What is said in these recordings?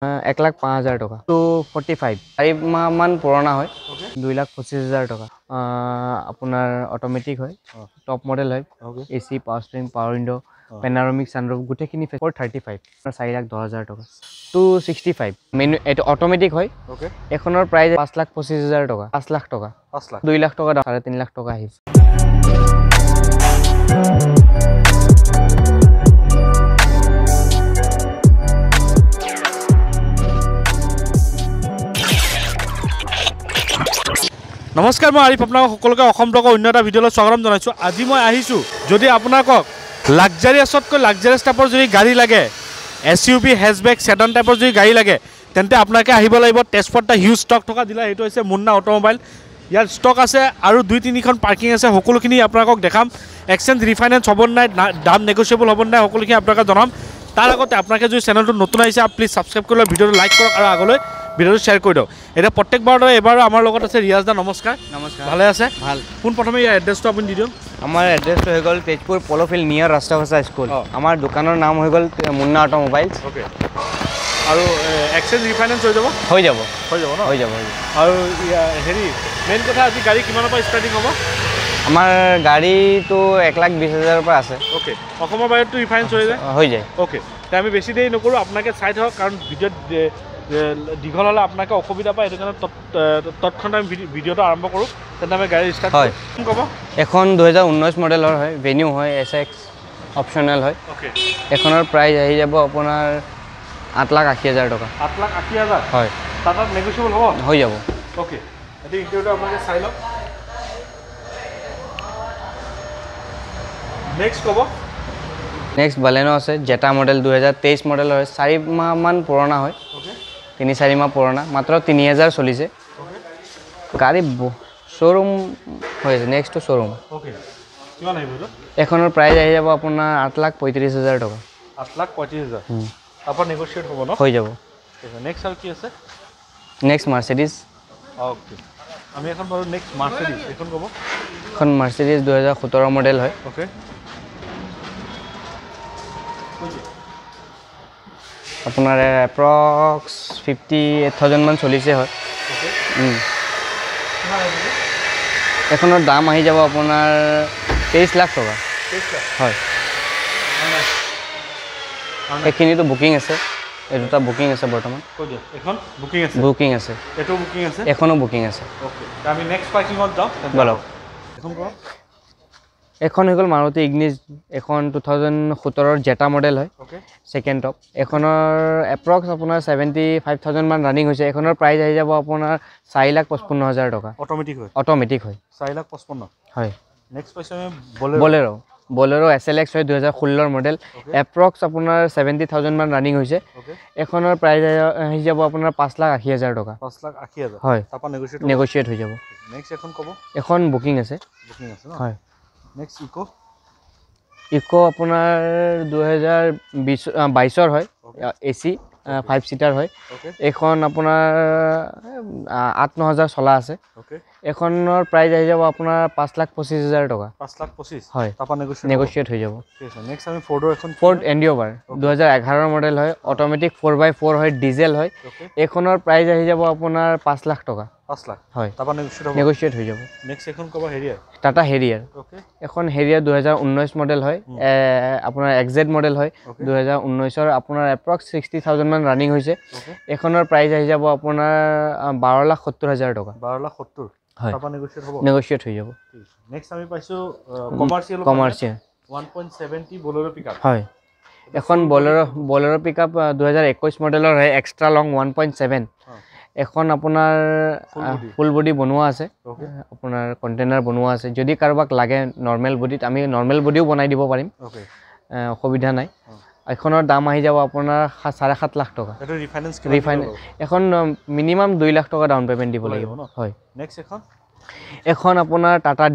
1,05,000 টকা টু 45 4 মাহ মান পুৰণা হয় 2,25,000 টকা আপোনাৰ অটোমেটিক হয় টপ মডেল হয় AC power steering power window panoramic sunroof গোটেইখিনি 435 4,10,000 টকা 265 মেনু এটো অটোমেটিক হয় এখনৰ প্ৰাইস 5,25,000 টকা 5 লাখ টকা 2 লাখ টকা 3.5 লাখ টকা আহিছে নমস্কাৰ মই আৰিফ আপোনাক সকলোকে অসম ব্লগৰ অন্য এটা ভিডিঅ'লৈ স্বাগতম জনাইছোঁ আজি মই আহিছোঁ যদি আপোনালোকক লাক্সাৰিয়াছতকৈ লাক্সাৰিয়াছ টাইপৰ যদি গাড়ী লাগে এছইউভি হেচবেক সেডান টাইপৰ যদি গাড়ী লাগে তেন্তে আপোনালোকে আহিব লাগিব তেজপুৰত এটা হিউজ ষ্টক থকা ডিলাৰ সেইটো হৈছে মুন্না অটোমোবাইল ইয়াৰ ষ্টক আছে আৰু 2-3খন পাৰ্কিং আছে সকলোখিনি আপোনালোকক দেখাম এক্সচেঞ্জ ৰিফাইনেন্স হ'ব নাই দাম নেগোচিয়েবল হ'ব নাই সকলোখিনি আপোনালোকক জনাম তাৰ আগতে আপোনালোকে যদি চেনেলটো নতুন আহিছে প্লিজ ছাবস্ক্ৰাইব কৰি ভিডিঅ'টো লাইক কৰক আৰু আগলৈ ভিডিঅ'টো শ্বেয়াৰ কৰি দিয়ক এতিয়া প্ৰত্যেকবাৰ এবাৰ আমাৰ লগত আছে ৰিয়াজ দা নমস্কাৰ ভালে আছে ভাল কোন প্ৰথমে ইয়াৰ এড্ৰেছটো আপুনি দি দিয়ক আমাৰ এড্ৰেছটো হৈ গ'ল তেজপুৰ পল'ফিল্ড নিয়াৰ ৰাষ্ট্ৰভাষা স্কুল আমাৰ দোকানৰ নাম হৈ গ'ল মুন্না অটোমোবাইলছ অ'কে আৰু এক্সচেঞ্জ ৰিফাইনেন্স হৈ যাব ন হৈ যাব আৰু হেৰি মেইন কথা আজি গাড়ী কিমানৰ পৰা ষ্টাৰ্টিং হ'ব আমাৰ গাড়ীটো 1,20,000 পৰা আছে অ'কে অসমৰ বাহিৰতো ৰিফাইনেন্স হৈ যায় অ'কে তে আমি বেছি দেৰি নকৰোঁ আপোনালোকে চাই থাকক কাৰণ ভিডিঅ'ত দীঘল হ'লে আপোনালোকে অসুবিধা পায় সেইটো কাৰণে তৎক্ষণাত আমি ভিডিঅ'টো আৰম্ভ কৰোঁ তেন্তে আমি গাড়ী ষ্টাৰ্ট হয় ক'ব এখন 2019 মডেলৰ হয় ভেনিউ হয় SX অপশ্যনেল হয় অ'কে এখনৰ প্ৰাইচ আহি যাব আপোনাৰ 8,80,000 টকা 8,80,000 হয় তাত নেগোচিয়েবল হ'ব হৈ যাব অ'কে এইটো ইণ্টাৰভিউটো আপোনালোকে চাই লওক নেক্সট ক'ব নেক্সট বালেনো আছে জেটা মডেল 2023 মডেল হয় 4 মাহ মান পুৰণা হয় 3-4 মাহ পুৰণা মাত্ৰ 3,000 চলিছে গাড়ী শ্ব'ৰুম হৈ আছে নেক্সটটো শ্ব'ৰুম অ'কে কিমান আহিব এইটো এখনৰ প্ৰাইচ আহি যাব আপোনাৰ 8,35,000 টকা 8,35,000 তাৰপৰা নেগোচিয়েট হ'ব ন হৈ যাব নেক্সট আৰু কি আছে নেক্সট মাৰ্চিডিজ অ'কে আমি এখন বাৰু নেক্সট মাৰ্চিডিজ এইখন ক'ব এখন মাৰ্চিডিজ 2017 মডেল হয় অ'কে আপোনাৰ এপ্ৰক্স 58,000 মান চলিছে হয় এখনৰ দাম আহি যাব আপোনাৰ 23 লাখ টকা হয় এইখিনিতো বুকিং আছে এই দুটা বুকিং আছে বৰ্তমান বুকিং আছে এখনো বুকিং আছে বলক এখন হৈ গ'ল মাৰুতি ইগনিছ এখন 2017 জেটা মডেল হয় সেকেন্ড টপ এখনৰ এপ্ৰক্স আপোনাৰ 75,000 মান ৰানিং হৈছে এখনৰ প্ৰাইস আহি যাব আপোনাৰ 4,55,000 টকা অটোমেটিক হয় 4,55,000 হয় নেক্সট পাইছে বলেৰো SLX হয় 2016 মডেল এপ্ৰক্স আপোনাৰ 70,000 মান ৰানিং হৈছে এখনৰ প্ৰাইস আহি যাব আপোনাৰ 5,80,000 টকা 5,80,000 হয় তাৰপা নেগোচিয়েট হৈ যাব নেক্সট এখন ক'ব এখন বুকিং আছে ন হয় নেক্সট ইকো আপোনাৰ 2022 হয় এসি 5 সিটাৰ হয় এখন আপোনাৰ 8,9,000 চলা আছে এখনৰ প্ৰাইস আহি যাব আপোনাৰ 5,25,000 টকা 5,25,000 হয় তাৰপা নেগোচিয়েট হৈ যাব নেক্সট আমি ফৰ্ডৰ এখন ফৰ্ড এন্ডিঅভাৰ 2011 মডেল হয় অটোমেটিক 4x4 হয় ডিজেল হয় এখনৰ প্ৰাইস আহি যাব আপোনাৰ 5 লাখ টকা 5 লাখ হয় তাৰপা নেগোচিয়েট হৈ যাব নেক্সট এখন ক'ব হেৰিয়াৰ টাটা হেৰিয়াৰ এখন হেৰিয়াৰ 2019 মডেল হয় আপোনাৰ XZ মডেল হয় 2019 ৰ আপোনাৰ এপ্ৰক্স 60,000 মান ৰানিং হৈছে এখনৰ প্ৰাইস আহি যাব আপোনাৰ 12,70,000 টকা 12,70,000 হয় তাৰপা নেগোচিয়েট হৈ যাব নেক্সট আমি পাইছো কমাৰ্চিয়েল 1.70 বলেৰো পিকআপ হয় এখন বলেৰো পিকআপ 2021 মডেলৰ হয় এক্সট্ৰা লং 1.7 এখন আপোনাৰ ফুল বডি বনোৱা আছে আপোনাৰ কন্টেইনাৰ বনোৱা আছে যদি কাৰোবাক লাগে নৰমাল বডিত আমি নৰমাল বডিও বনাই দিব পাৰিম অসুবিধা নাই এখনৰ দাম আহি যাব আপোনাৰ 7.5 লাখ টকা এটো ৰিফাইনেন্স এখন মিনিমাম 2 লাখ টকা ডাউন পেমেন্ট দিব লাগিব হয় নেক্সট এখন আপোনাৰ টাটা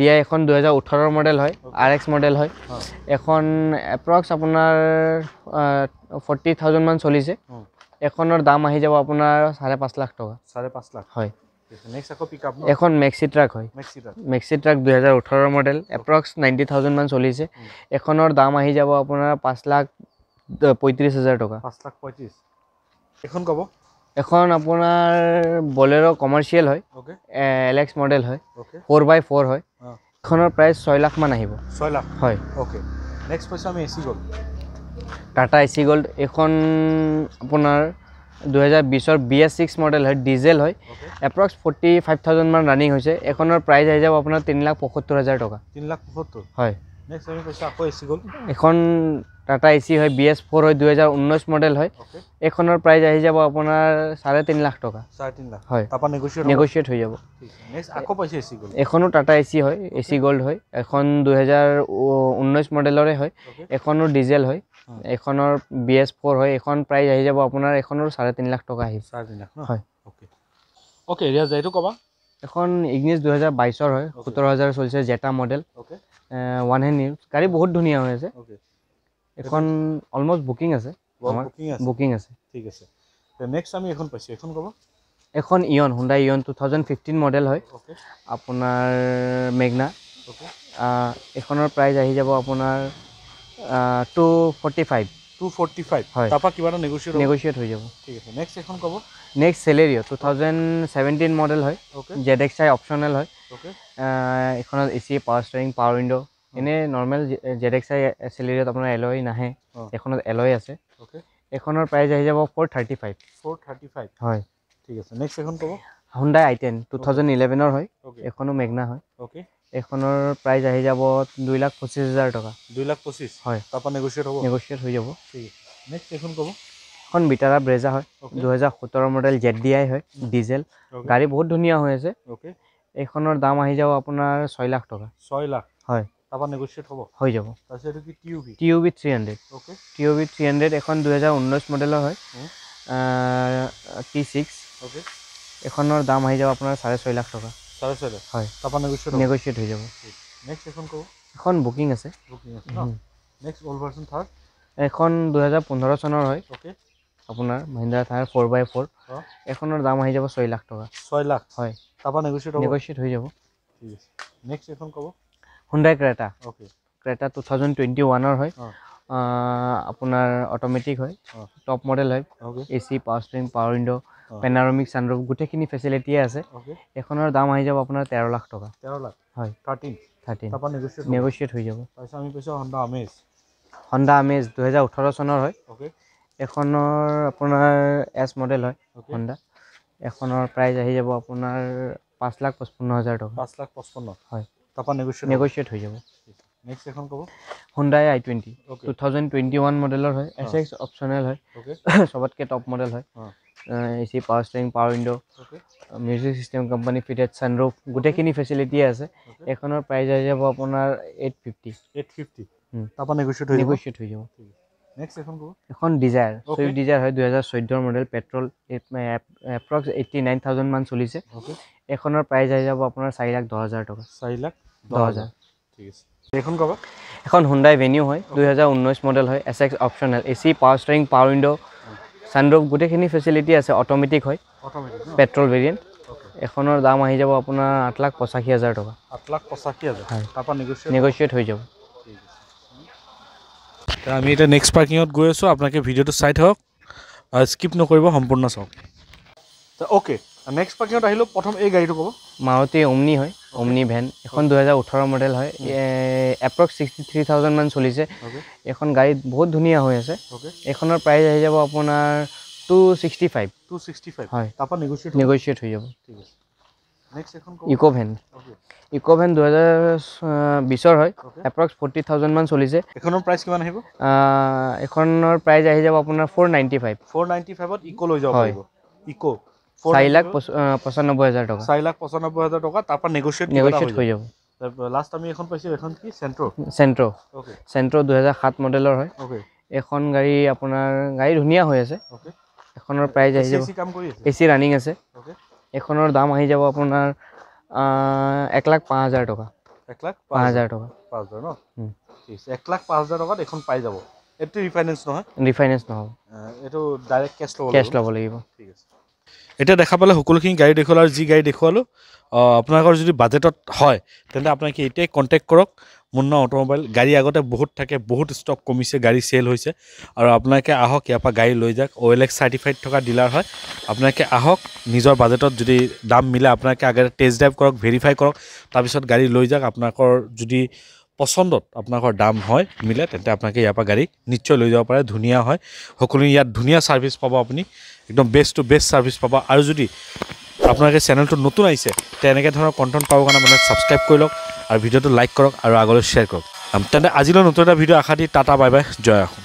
DI এখন 2018 মডেল হয় RX মডেল হয় এখন এপ্ৰক্স আপোনাৰ 40,000 মান চলিছে এখনৰ দাম আহি যাব আপোনাৰ 5.5 লাখ টকা 5.5 লাখ হয় নেক্সট আকৌ পিকআপ এখন মেক্সি ট্ৰাক হয় মেক্সি ট্ৰাক 2018 মডেল এপ্ৰক্স 90,000 মান চলিছে এখনৰ দাম আহি যাব আপোনাৰ 5,35,000 টকা 5,35,000 এখন ক'ব এখন আপোনাৰ বলেৰো কমাৰ্চিয়েল হয় ওকে LX মডেল হয় ওকে 4x4 হয় এখনৰ প্ৰাইচ 6 লাখ মান আহিব 6 লাখ হয় ওকে নেক্সট পইচা আমি এসি গ'ল টাটা এসি গোল্ড এখন আপোনাৰ 2020 BS6 মডেল হয় ডিজেল হয় এপ্ৰক্স 45,000 মান ৰানিং হৈছে এখনৰ প্ৰাইচ আহি যাব আপোনাৰ 3,75,000 টকা 3,75,000 হয় নেক্সট আমি পইচা আকৌ এসি গ'ল এখন টাটা এসি হয় BS4 হয় 2019 মডেল হয় ওকে এখনৰ প্ৰাইচ আহি যাব আপোনাৰ 3.5 লাখ টকা 3.5 লাখ হয় তাপা নেগোশিয়েট হৈ যাব নেক্সট আকৌ পইচা এসি গ'ল এখনো টাটা এসি হয় এসি গোল্ড হয় এখন 2019 মডেলৰে হয় এখনো ডিজেল হয় এখনৰ BS4 হয় এখন প্ৰাইচ আহি যাব আপোনাৰ এখনৰ 3.5 লাখ টকা আহিব 3.5 লাখ ন হয় ওকে ওকে ৰিয়া যাইতো কবা এখন ইগনিছ 2022 হয় 17,000 চলিছে জেটা model okay one hand news গাড়ী বহুত ধুনীয়া হৈ আছে ওকে এখন অলমোস্ট বুকিং আছে বুকিং আছে ঠিক আছে নেক্সট আমি এখন পাইছো এখন কবা এখন ইয়ন হুন্ডাই ইয়ন 2015 মডেল হয় ওকে আপোনাৰ মেগনা ওকে এখনৰ প্ৰাইচ আহি যাব আপোনাৰ 245 হয় তাপা কিবা এটা নেগোশিয়েট হৈ যাব ঠিক আছে নেক্সট এখন কব নেক্সট সেলেৰিও 2017 মডেল হয় ওকে ZXi অপচনেল হয় ওকে এখনত AC power steering power window এনে নৰ্মেল ZXi সেলেৰিয়ত আপোনাৰ এলয় নাহে এখনত এলয় আছে ওকে এখনৰ প্ৰাইচ আহি যাব 435 হয় ঠিক আছে নেক্সট এখন কব Hyundai i10 2011 হয় ওকে এখনো মেগনা হয় ওকে এখনৰ প্ৰাইচ আহি যাব 2,25,000 টকা 2,25,000 হয় তাপা নেগোশিয়েট হ'ব নেগোশিয়েট হৈ যাব ঠিক আছে নেক্সট এখন কব এখন বিটাৰা ব্ৰেজা হয় 2017 মডেল ZDI হয় ডিজেল গাড়ী বহুত ধুনীয়া হৈ আছে ওকে এখনৰ দাম আহি যাব আপোনাৰ 6 লাখ টকা 6 লাখ হয় তাপা নেগোশিয়েট হ'ব হৈ যাব তাৰপিছত এইটো কি TUV 300 ওকে TUV 300 এখন 2019 মডেলৰ হয় T6 ওকে এখনৰ দাম আহি যাব আপোনাৰ 6.5 লাখ টকা 6.5 লাখ হয় তাপা নেগোশিয়েট হৈ যাব নেক্সট এখন কব এখন বুকিং আছে নেক্সট অল ভাৰ্সন থাৰ এখন 2015 চনৰ হয় ওকে আপোনাৰ মহিন্দ্ৰা থাৰ 4x4 এখনৰ দাম আহি যাব 6 লাখ টকা 6 লাখ হয় তাপা নেগোশিয়েট হৈ যাব ঠিক আছে নেক্সট এখন কব Hyundai Creta ওকে 2021 হয় আপোনাৰ অটোমেটিক হয় টপ মডেল হয় okay AC power steering power window panoramic sunroof গোটেইখিনি ফেচিলিটিয়ে আছে ওকে এখনৰ দাম আহি যাব আপোনাৰ 13 লাখ টকা 13 লাখ হয় 13 তাপা নেগোশিয়েট হৈ যাব তাৰপিছত আমি কৈছো Honda Amaze 2018 চনৰ হয় ওকে এখনৰ আপোনাৰ S মডেল হয় ওকে Honda এখনৰ প্ৰাইচ আহি যাব আপোনাৰ 5,55,000 টকা 5,55,000 হয় তাপা নেগোশিয়েট হৈ যাব নেক্সট এখন কব Hyundai i20 ওকে 2021 মডেলৰ হয় SX অপচনেল হয় ওকে সবতকে টপ মডেল হয় AC power steering power window okay music system company fitted sunroof গোটেইখিনি ফেচিলিটি আছে এখনৰ প্ৰাইচ আহি যাব আপোনাৰ 850 তাপা নেগোশিয়েট হৈ যাব নেক্সট এখন কব এখন ডিজায়াৰ সুইফট ডিজায়াৰ হয় 2014 মডেল পেট্ৰল এপ্ৰক্স 89,000 মান চলিছে এখনৰ প্ৰাইচ আহি যাব আপোনাৰ 4,10,000 টকা 4,10,000 ঠিক আছে এখন কব এখন Hyundai Venue হয় 2019 মডেল হয় SX optional AC power steering power window sunroof গোটেইখিনি ফেচিলিটি আছে অটোমেটিক হয় পেট্ৰল ভেৰিয়েণ্ট এখনৰ দাম আহি যাব আপোনাৰ 8,85,000 টকা 8,85,000 তাপা নেগোশিয়েট হৈ যাব আমি এটা নেক্সট পাৰ্কিঙত গৈ আছোঁ আপোনালোকে ভিডিঅ'টো চাই থাকক স্কিপ নকৰিব সম্পূৰ্ণ চাওক ওকে নেক্সট পাৰ্কিঙত আহিলোঁ প্ৰথম এই গাড়ীটো ক'ব মাৰুতি ওমনি হয় ওমনি ভেন এখন 2018 মডেল হয় এপ্ৰক্স 63,000 মান চলিছে এখন গাড়ী বহুত ধুনীয়া হৈ আছে এখনৰ প্ৰাইচ আহি যাব আপোনাৰ 265 হয় তাপা নেগোশিয়েট হৈ যাব ঠিক আছে নেক্সট এখন ইকো ভেন 2020 হয় এপ্ৰক্স 40,000 মান চলিছে এখনৰ প্ৰাইচ কিমান আহিব এখনৰ প্ৰাইচ আহি যাব আপোনাৰ 495ত ইকো লৈ যাব পাৰিব ইকো 4,95,000 টকা 4,95,000 টকা তাপা নেগোশিয়েট হৈ যাব লাষ্ট আমি এখন পাইছোঁ এখন কি চেন্ট্ৰ 2007 মডেলৰ হয় এখন গাড়ী আপোনাৰ গাড়ী ধুনীয়া হৈ আছে এখনৰ প্ৰাইচ আহি যাব এসি ৰানিং আছে এখনৰ দাম আহি যাব আপোনাৰ 1,05,000 টকা 1,05,000 টকা 5,000 ন 1,05,000 টকাত এখন পাই যাব এইটো ৰিফাইনেন্স নহয় এইটো ডাইৰেক্ট কেছ ল'ব লাগিব ঠিক আছে এতিয়া দেখা পালে সকলোখিনি গাড়ী দেখুৱালোঁ আৰু যি গাড়ী দেখুৱালোঁ আপোনালোকৰ যদি বাজেটত হয় তেন্তে আপোনালোকে এতিয়াই কণ্টেক্ট কৰক মুন্না অটোমোবাইল গাড়ী আগতে বহুত থাকে বহুত ষ্টক কমিছে গাড়ী চেল হৈছে আৰু আপোনালোকে আহক ইয়াৰ পৰা গাড়ী লৈ যাওক OLX চাৰ্টিফাইড থকা ডিলাৰ হয় আপোনালোকে আহক নিজৰ বাজেটত যদি দাম মিলে আপোনালোকে আগতে টেষ্ট ড্ৰাইভ কৰক ভেৰিফাই কৰক তাৰপিছত গাড়ী লৈ যাওক আপোনালোকৰ যদি পছন্দত আপোনালোকৰ দাম হয় মিলে তেন্তে আপোনালোকে ইয়াৰ পৰা গাড়ী নিশ্চয় লৈ যাব পাৰে ধুনীয়া হয় সকলো ইয়াত ধুনীয়া ছাৰ্ভিচ পাব আপুনি একদম বেষ্ট টু বেষ্ট ছাৰ্ভিচ পাব আৰু যদি আপোনালোকে চেনেলটো নতুন আহিছে তেনেকৈ ধৰণৰ কণ্টেণ্ট পাবৰ কাৰণে মানে ছাবস্ক্ৰাইব কৰি লওক আৰু ভিডিঅ'টো লাইক কৰক আৰু আগলৈ শ্বেয়াৰ কৰক তেন্তে আজিলৈ নতুন এটা ভিডিঅ' আশা দি টাটা বাই বাই জয় আহোম